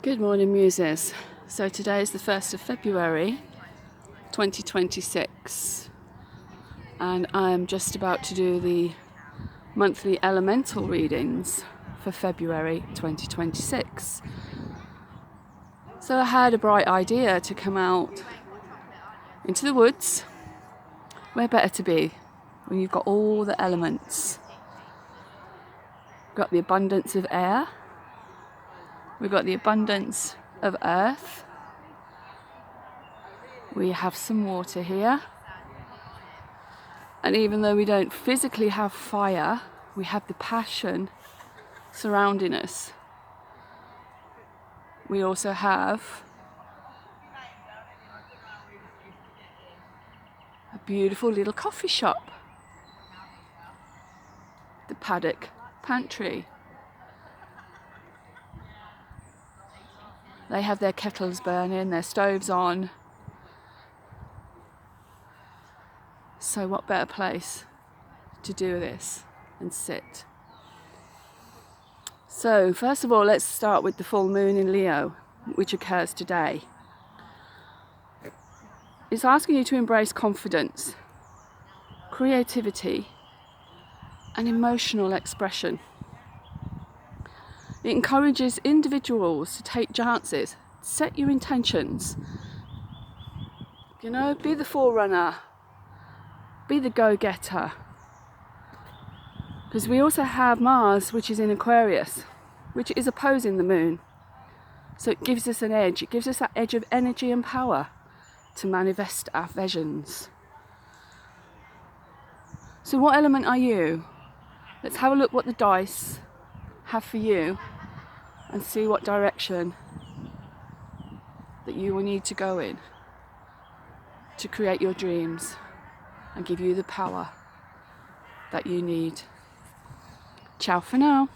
Good morning, Muses. So today is the 1st of February 2026 and I'm just about to do the monthly elemental readings for February 2026. So I had a bright idea to come out into the woods. Where better to be when you've got all the elements. We've got the abundance of air, we've got the abundance of earth. We have some water here, and even though we don't physically have fire, we have the passion surrounding us. We also have a beautiful little coffee shop, the Paddock Pantry. They have their kettles burning, their stoves on. So what better place to do this and sit? So first of all, let's start with the full moon in Leo, which occurs today. It's asking you to embrace confidence, creativity, and emotional expression. It encourages individuals to take chances, set your intentions. Be the forerunner, be the go-getter. Because we also have Mars, which is in Aquarius, which is opposing the moon. So it gives us an edge, it gives us that edge of energy and power to manifest our visions. So what element are you? Let's have a look what the dice have for you and see what direction that you will need to go in to create your dreams and give you the power that you need. Ciao for now.